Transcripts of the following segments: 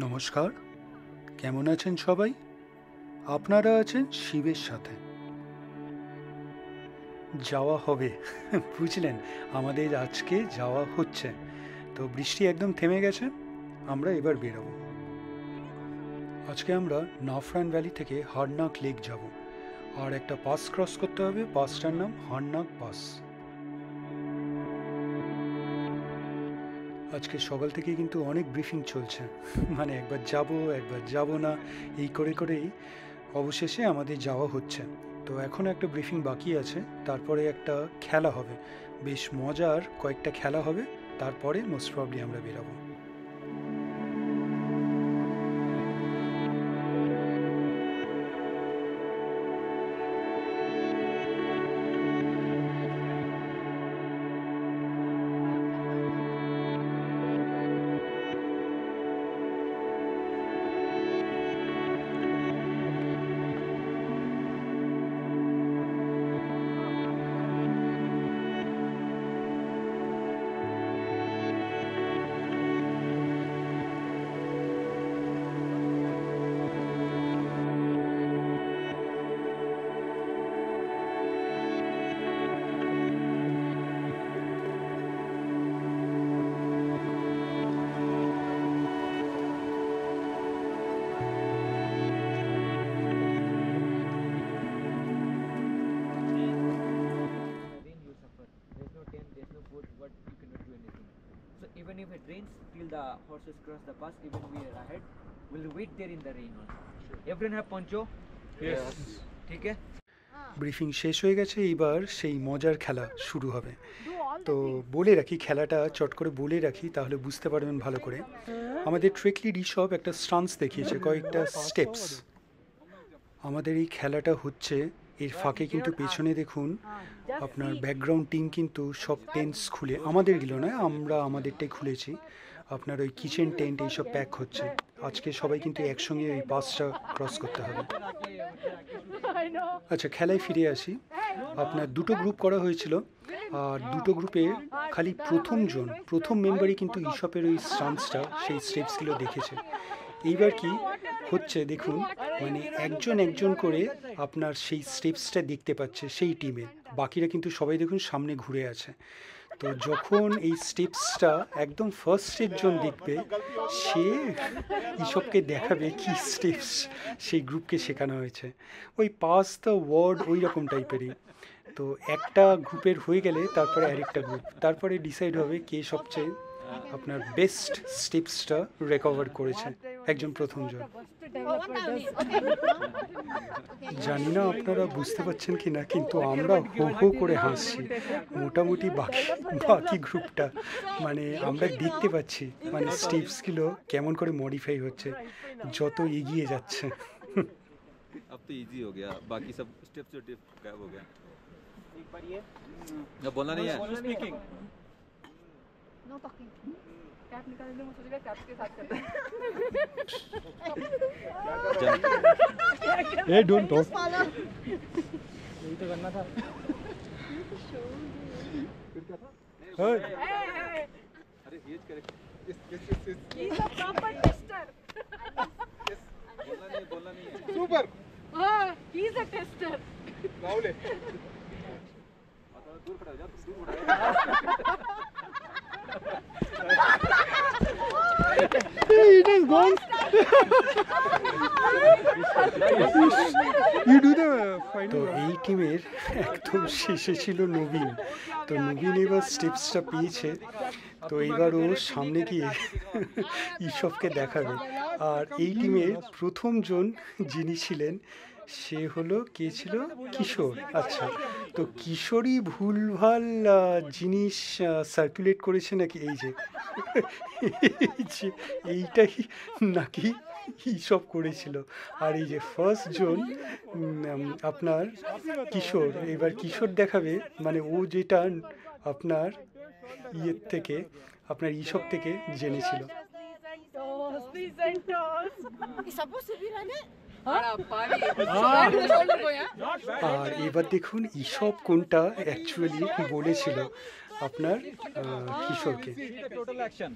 নমস্কার, কেমন আছেন সবাই? আপনারা আছেন শিবের সাথে। যাওয়া হবে বুঝলেন, আমাদের আজকে যাওয়া হচ্ছে। তো বৃষ্টি একদম থেমে গেছে, আমরা এবার বেরোবো। আজকে আমরা নাফরান ভ্যালি থেকে হারনাক লেক যাব, আর একটা পাস ক্রস করতে হবে। পাসটার নাম হারনাক পাস। আজকে সকাল থেকে কিন্তু অনেক ব্রিফিং চলছে, মানে একবার যাব না, এই করে করেই অবশেষে আমাদের যাওয়া হচ্ছে। তো এখন একটা ব্রিফিং বাকি আছে, তারপরে একটা খেলা হবে, বেশ মজার কয়েকটা খেলা হবে, তারপরে মোস্ট প্রবলি আমরা বেরাবো। rain you'll suffer. There's no tent, there's no food, but you cannot do anything. So even if it rains, till the horses cross the pass, even we are ahead, we'll wait there in the rain only. Everyone have poncho? Yes. ठीक है? Briefing শেষ হয়ে গেছে, এইবার সেই মজার খেলা শুরু হবে। তো বলে রাখি, খেলাটা চট করে বলে রাখি, তাহলে বুঝতে পারবেন ভালো করে। আমাদের ট্রেক লিড সব একটা স্টান্স দেখিয়েছে, কয়েকটা স্টেপস। আমাদের এই খেলাটা হচ্ছে, এর ফাঁকে কিন্তু পেছনে দেখুন আপনার ব্যাকগ্রাউন্ড টিম কিন্তু সব টেন্টস খুলে, আমাদেরগুলো নয়, আমরা আমাদেরটাই খুলেছি। আপনার ওই কিচেন টেন্ট এইসব প্যাক হচ্ছে। আজকে সবাই কিন্তু একসঙ্গে ওই পাসটা ক্রস করতে হবে। আচ্ছা, খেলায় ফিরে আসি। আপনার দুটো গ্রুপ করা হয়েছিল, আর দুটো গ্রুপে খালি প্রথম মেম্বারই কিন্তু ইশপের ওই স্টান্সটা, সেই স্টেপসগুলো দেখেছে। এইবার কি হচ্ছে দেখুন, মানে একজন করে আপনার সেই স্টেপসটা দেখতে পাচ্ছে সেই টিমের, বাকিরা কিন্তু সবাই দেখুন সামনে ঘুরে আছে। তো যখন এই স্টেপসটা একদম ফার্স্ট স্টেপ জন দেখবে, সে ইসবকে দেখাবে কি স্টেপস সেই গ্রুপকে শেখানো হয়েছে। ওই পাস দ্য ওয়ার্ড ওই রকম টাইপেরই। তো একটা গ্রুপের হয়ে গেলে তারপরে আরেকটা গ্রুপ, তারপরে ডিসাইড হবে কে সবচেয়ে আপনার বেস্ট স্টেপসটা রিকভার করেছে, একজন প্রথমজন। জানি না আপনারা বুঝতে পারছেন কি না, কিন্তু আমরা হো হো করে হাসছি। মোটামুটি বাকি গ্রুপটা, মানে আমরা দেখতে পাচ্ছি মানে স্টেপসগুলো কেমন করে মডিফাই হচ্ছে যত এগিয়ে যাচ্ছে। अब तो इजी हो गया, बाकी सब स्टेप से टिप गायब हो गया। एक बार ये अब बोलना नहीं है। Speaking know talking. कैप निकालने में सोचेगा कैप के साथ करना ए डोंट टॉक, यही तो करना था। फिर क्या था? अरे ये करे इस He's a proper tester. बोलना नहीं है। Super He's a tester. Rahul दूर खड़ा हो जा, दूर खड़ा it is gone. You do the final. তো এই টিমের একদম শেষে ছিল নবীন। তো নবীন এবার স্টেপসটা পেয়েছে, তো এইবার ও সামনে গিয়ে ইসবকে দেখাবে। আর এই টিমের প্রথমজন যিনি ছিলেন, সে হলো কে ছিল, কিশোর। আচ্ছা, তো কিশোরই ভুলভাল জিনিস সার্কুলেট করেছে নাকি, এই যে এইটাই নাকি সব করেছিল। আর এই যে ফার্স্ট জন আপনার কিশোর, এবার কিশোর দেখাবে, মানে ও যেটা আপনার ইয়ের থেকে, আপনার ইসব থেকে জেনেছিল। আর এবার দেখুন ইসব কোনটা অ্যাকচুয়ালি বলেছিল আপনার কিশোরকে। Total action.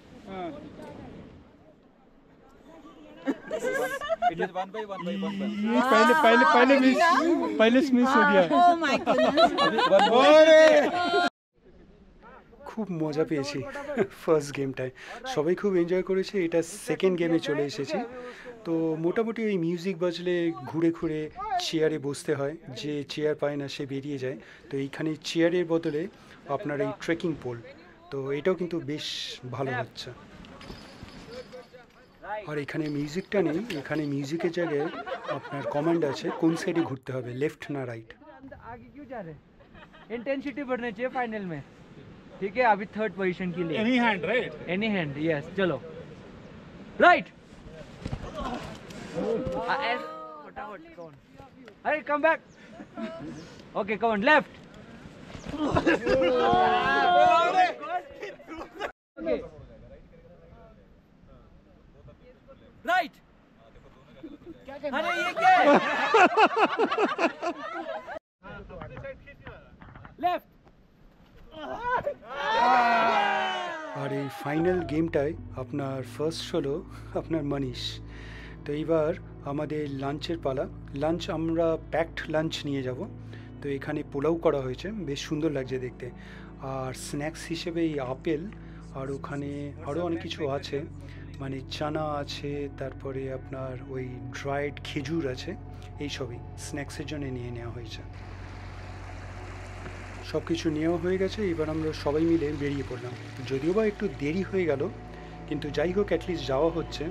It is one by one. ये पहले मिस हो गया। Oh my goodness. খুব মজা পেয়েছি ফার্স্ট গেমটায়, সবাই খুব এনজয় করেছে। এটা সেকেন্ড গেমে চলে এসেছি। তো মোটামুটি ওই মিউজিক বাজলে ঘুরে ঘুরে চেয়ারে বসতে হয়, যে চেয়ার পায় না সে বেরিয়ে যায়। তো এইখানে চেয়ারের বদলে আপনার এই ট্রেকিং পোল, তো এটাও কিন্তু বেশ ভালো হচ্ছে। আর এখানে মিউজিকটা নেই, এখানে মিউজিকের জায়গায় আপনার কমান্ড আছে কোন সাইডে ঘুরতে হবে, লেফট না রাইট। आगे क्यों जा रहे? इंटेंसिटी बढ़ना चाहिए फाइनल में, ठीक है? अभी थर्ड पोजीशन के लिए any hand, right? Any hand, yes. चलो राइट, फटाफट कौन, अरे come back, okay come on left, okay right. अरे ये क्या है? लेफ्ट। আর এই ফাইনাল গেমটায় আপনার ফার্স্ট হলো আপনার মনীষ। তো এইবার আমাদের লাঞ্চের পালা। লাঞ্চ আমরা প্যাকড লাঞ্চ নিয়ে যাব। তো এখানে পোলাও করা হয়েছে, বেশ সুন্দর লাগছে দেখতে। আর স্ন্যাক্স হিসেবে এই আপেল, আর ওখানে আরও অনেক কিছু আছে, মানে চানা আছে, তারপরে আপনার ওই ড্রাইড খেজুর আছে, এইসবই স্ন্যাক্সের জন্য নিয়ে নেওয়া হয়েছে। সব কিছু নেওয়া হয়ে গেছে, এবার আমরা সবাই মিলে বেরিয়ে পড়লাম। যদিও বা একটু দেরি হয়ে গেল, কিন্তু যাই হোক অ্যাটলিস্ট যাওয়া হচ্ছে।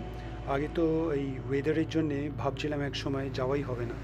আগে তো এই ওয়েদারের জন্যে ভাবছিলাম এক সময় যাওয়াই হবে না।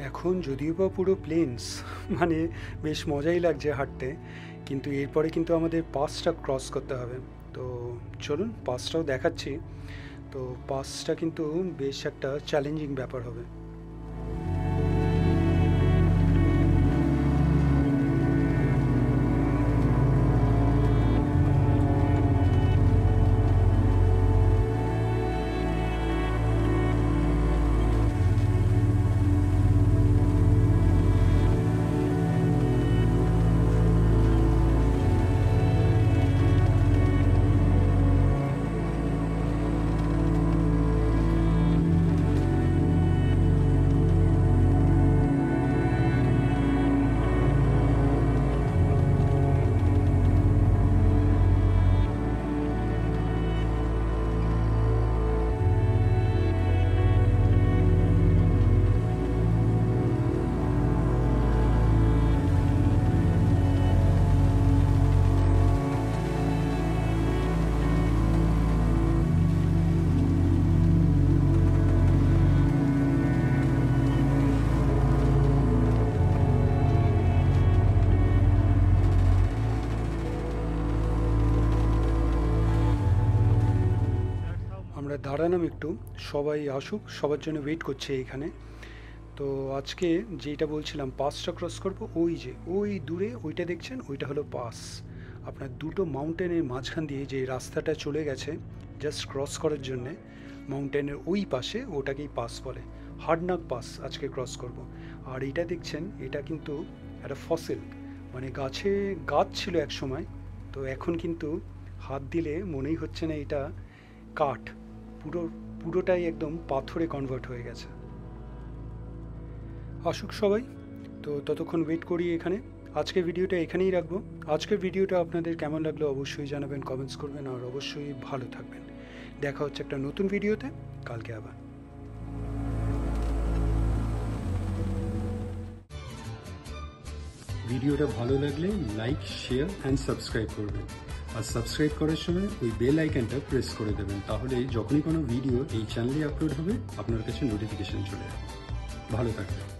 এখন যদিও বা পুরো প্লেনস, মানে বেশ মজাই লাগছে হাঁটতে, কিন্তু এরপরে কিন্তু আমাদের পাসটা ক্রস করতে হবে। তো চলুন পাসটাও দেখাচ্ছি। তো পাসটা কিন্তু বেশ একটা চ্যালেঞ্জিং ব্যাপার হবে। দাঁড়ালাম একটু, সবাই আসুক, সবার জন্য ওয়েট করছে এইখানে। তো আজকে যেটা বলছিলাম পাসটা ক্রস করব, ওই যে ওই দূরে ওইটা দেখছেন, ওইটা হলো পাস। আপনার দুটো মাউন্টেনের মাঝখান দিয়ে যে রাস্তাটা চলে গেছে জাস্ট ক্রস করার জন্যে, মাউন্টেনের ওই পাশে, ওটাকেই পাস বলে। হার্ডনাক পাস আজকে ক্রস করব। আর এটা দেখছেন, এটা কিন্তু একটা ফসিল, মানে গাছ ছিল এক সময়, তো এখন কিন্তু হাত দিলে মনেই হচ্ছে না এটা কাঠ, পুরোটাই একদম পাথরে কনভার্ট হয়ে গেছে। আসুক সবাই, তো ততক্ষণ ওয়েট করি এখানে। আজকের ভিডিওটা এখানেই রাখবো। আজকের ভিডিওটা আপনাদের কেমন লাগলো অবশ্যই জানাবেন, কমেন্টস করবেন, আর অবশ্যই ভালো থাকবেন। দেখা হচ্ছে একটা নতুন ভিডিওতে কালকে আবার। ভিডিওটা ভালো লাগলে লাইক, শেয়ার অ্যান্ড সাবস্ক্রাইব করবেন। আর সাবস্ক্রাইব করার সময় ওই বেল আইকনটা প্রেস করে দেবেন, তাহলে যখনই কোনো ভিডিও এই চ্যানেলে আপলোড হবে আপনার কাছে নোটিফিকেশন চলে যাবে। ভালো থাকবেন।